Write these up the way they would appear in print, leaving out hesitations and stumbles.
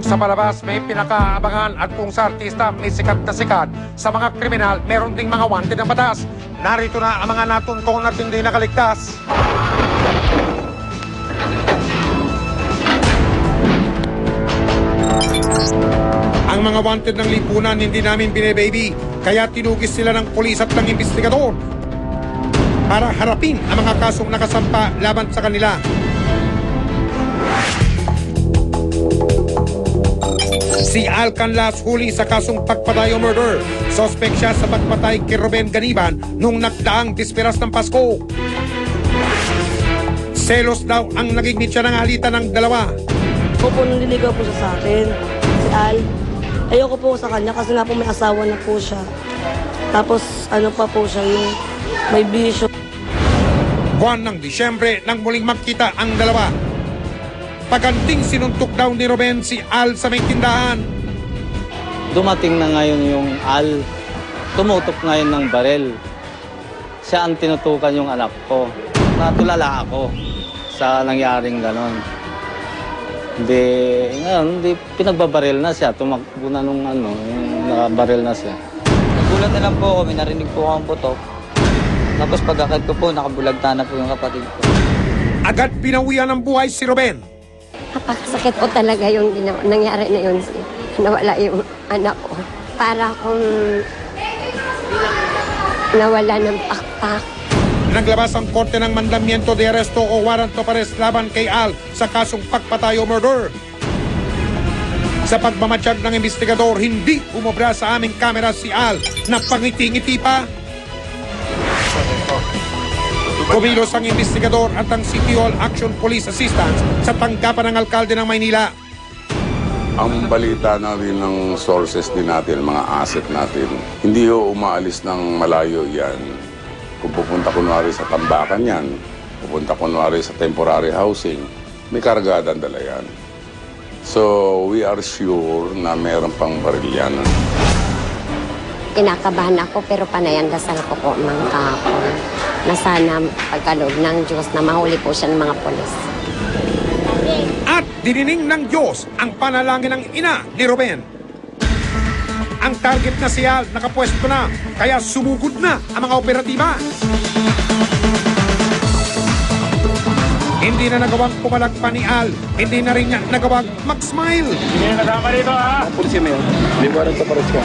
Sa palabas, may pinakaabangan at kung sa artista may sikat na sikat, sa mga kriminal, meron ding mga wanted ng batas. Narito na ang mga natuntun at hindi nakaligtas. Ang mga wanted ng lipunan hindi namin bine-baby, kaya tinugis sila ng pulis at ng investigador para harapin ang mga kasong nakasampa laban sa kanila. Si Al Canlas huli sa kasong pagpatay o murder. Suspect siya sa pagpatay kay Ruben Ganiban nung nagdaang disperas ng Pasko. Selos daw ang naging mitya ng alitan ng dalawa. Opo, nung niligaw po siya sa akin, si Al. Ayoko po sa kanya kasi nga po may asawa na po siya. Tapos ano pa po siya yung may bisyo. Buwan ng Disyembre nang muling magkita ang dalawa. Paganting sinuntok daw ni Ruben si Al sa may tindahan. Dumating na ngayon yung Al. Tumutok ngayon ng barel. Siya ang tinutukan yung anak ko. Natulala ako sa nangyaring ganon. Hindi pinagbabaril na siya. Tumakbo na nung yung nakabaril na siya. Nagulat na lang po ako, may narinig po akong putok. Tapos pagkakit ko po, nakabulagta na po yung kapatid ko. Agad binawian ng buhay si Ruben. Napakasakit po talaga yung nangyari na yun. Nawala yung anak ko. Para kung nawala ng pakpak. Naglabas ang korte ng mandamiento de aresto o warrant of arrest laban kay Al sa kasong pagpatay o murder. Sa pagmamatsyag ng investigador, hindi umobra sa aming kamera si Al na pangiti-ngiti pa. Kumilos ang investigador at ang City Hall Action Police Assistance sa tanggapan ng alkalde ng Maynila. Ang balita na rin ng sources din natin, mga asset natin, hindi ho umaalis ng malayo yan. Kung pupunta kunwari sa tambakan yan, pupunta kunwari sa temporary housing, may karagadan dala yan. So, we are sure na meron pang baril yan. Kinakabahan ako pero panayang dasal ko po mga kahapon. Na sana pagkaloob ng Diyos na mahuli po siya ng mga polis. At dinining ng Diyos ang panalangin ng ina ni Ruben. Ang target na si Al nakapwesto na, kaya sumugod na ang mga operatiba. Hindi na nagawang pumalagpan ni Al, hindi na rin niya nagawang mag-smile. Hindi na kasama rito, ha? Pulisya mo yun. Hindi mo sa parusya.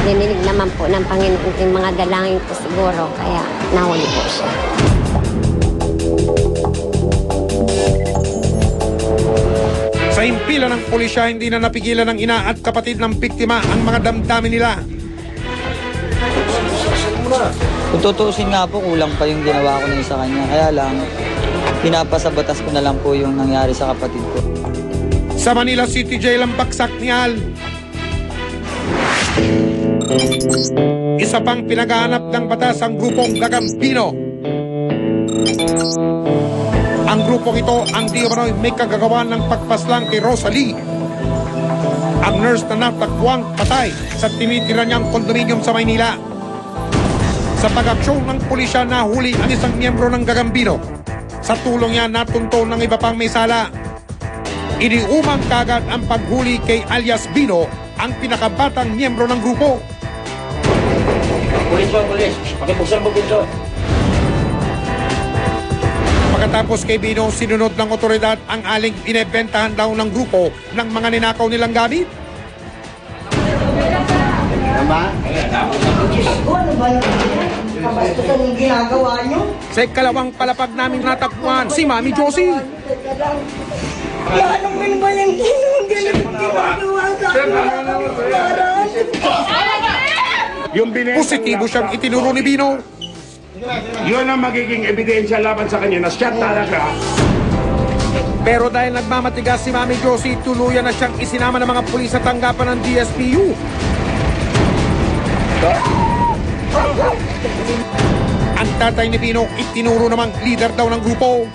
Dininig naman po ng Panginoon yung mga dalangin ko siguro, kaya nahuli po siya. Sa impila ng pulisya, hindi na napigilan ng ina at kapatid ng biktima ang mga damdamin nila. Kung tutuusin nga po, kulang pa yung ginawa ko na sa kanya. Kaya lang, pinapasabatas ko na lang po yung nangyari sa kapatid ko. Sa Manila City Jail ang baksak ni Al. Isa pang pinaghahanap ng batas ang grupong Gagambino. Ang grupong ito ang di umano'y may kagagawan ng pagpaslang kay Rosalie, ang nurse na natagpuang patay sa tinitira niyang kondominium sa Maynila. Sa pag-aksyon ng pulisya, nahuli ang isang miyembro ng Gagambino. Sa tulong niya, natunto ng iba pang may sala. Iniumang kagad ang paghuli kay alias Bino, ang pinakabatang miyembro ng grupo. Pulis. Pakibuksan mo, Pulis. Pagkatapos kay Bino, sinunod ng otoridad ang aling binebentahan daw ng grupo ng mga ninakaw nilang gamit. Ano ba yung kabastusan yung ginagawa nyo? Sa ikalawang palapag namin natagpuan si Mami Josie. Anong ba yung ginagawa sa Positibo siyang itinuro ni Bino. Yun ang magiging ebidensya laban sa kanya na siya talaga. Pero dahil nagmamatigas si Mami Josie, tuluyan na siyang isinama ng mga pulis sa tanggapan ng DSPU. Ang tatay ni Bino, itinuro namang leader daw ng grupo.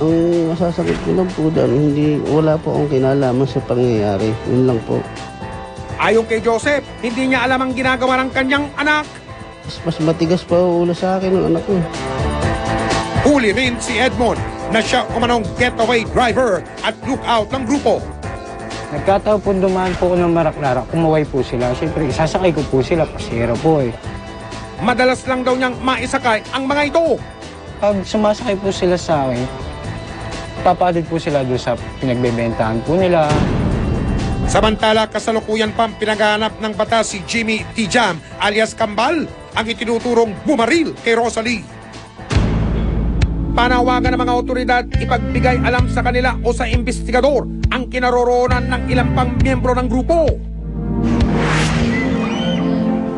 Ang masasakit ko lang po doon, wala po akong kinalaman sa pangyayari. Yun lang po. Ayon kay Joseph, hindi niya alam ang ginagawa ng kanyang anak. Mas matigas pa ulo sa akin ng anak ko. Huli rin si Edmond na siya umanong getaway driver at lookout ng grupo. Nagkataon po dumaan po ako ng Maraklarak, kumaway po sila. Siyempre, isasakay ko po sila, pasero po eh. Madalas lang daw niyang maisakay ang mga ito. Pag sumasakay po sila sa akin, papalit po sila doon sa pinagbebentahan po nila. Samantala, kasalukuyan pang pinaghahanap ng batas si Jimmy Tijam alias Kambal ang itinuturong bumaril kay Rosalie. Panawagan ng mga otoridad ipagbigay alam sa kanila o sa investigador ang kinaroroonan ng ilang pang miyembro ng grupo.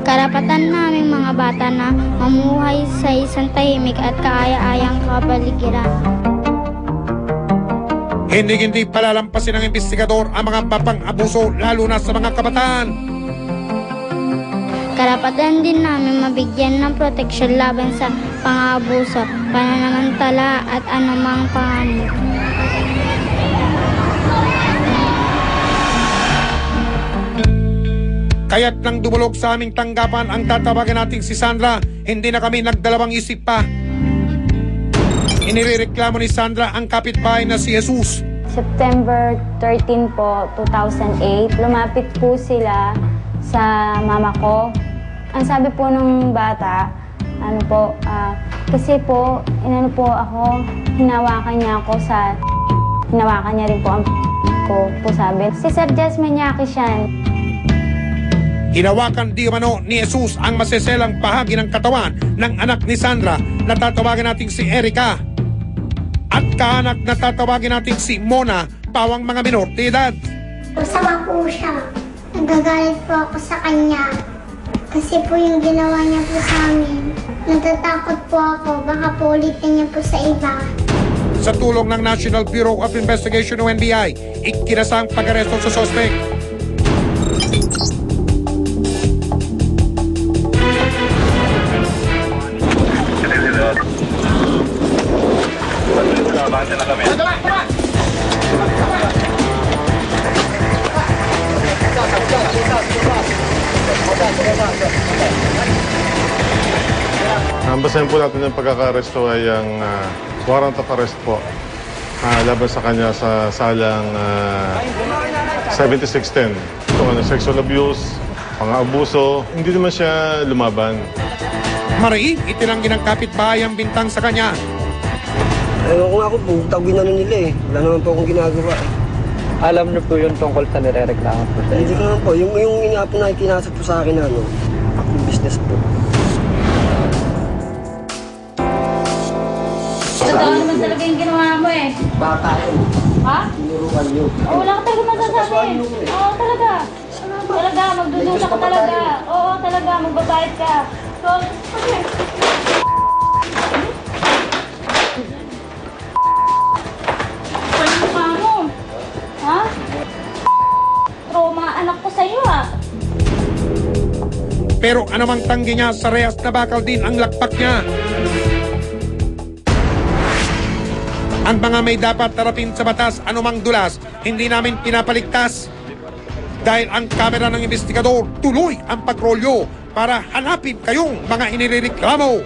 Karapatan naming mga bata na mamuhay sa isang tahimik at kaaya-ayang kapaligiran. Hindi palalampasin ng investigador ang mga papang-abuso lalo na sa mga kabataan. Karapatan din namin mabigyan ng proteksyon laban sa pang-aabuso, pananamantala at anumang panganib. Kaya't nang dumulog sa aming tanggapan ang tatawagan nating si Sandra, hindi na kami nagdalawang isip pa. Inirereklamo ni Sandra ang kapitbahay na si Jesus. September 13 po, 2008, lumapit po sila sa mama ko. Ang sabi po ng bata, kasi po, ako, hinawakan niya rin po ang ko po sabi. Si Sir Jess Manyaki siya. Hinawakan di umano ni Jesus ang maseselang bahagi ng katawan ng anak ni Sandra na tatawagin natin si Erica. At kaanak na tatawagin natin si Mona, pawang mga minor de edad. Masama po siya. Nagagalit po ako sa kanya. Kasi po yung ginawa niya po sa amin. Natatakot po ako. Baka po ulitin niya po sa iba. Sa tulong ng National Bureau of Investigation o NBI, ikinasang pag-aresto sa suspect. Ang basahin po natin ng pagkaka-aresto ay ang warrant of arrest po laban sa kanya sa salang 7610. Ito sexual abuse, pang-abuso, hindi naman siya lumaban. Mariin, itinanggi ng kapitbahay ang bintang sa kanya. Ewan ko nga po, tawagin na nila eh. Wala naman po akong ginagawa eh. Alam niyo po yun tungkol sa nirereklamo po sa Hindi ko naman po, yung nga po na itinasap po sa akin na yung business po. Totoo naman talaga yung ginawa mo eh. Bata yun. Ha? Tinurukan yun. Oh, wala ka talaga masasabi. Oo, talaga. Talaga, magdudusa ka talaga. Oo, talaga, magbabayad ka. So, okay. Paano pa mo? Ha? Trauma anak ko sa'yo ah. Pero anumang tanggi niya, sa rehas na bakal din ang lakpak niya. Ang mga may dapat tarapin sa batas, anumang dulas, hindi namin pinapaligtas. Dahil ang kamera ng investigador, tuloy ang patrolyo para hanapin kayong mga inirereklamo.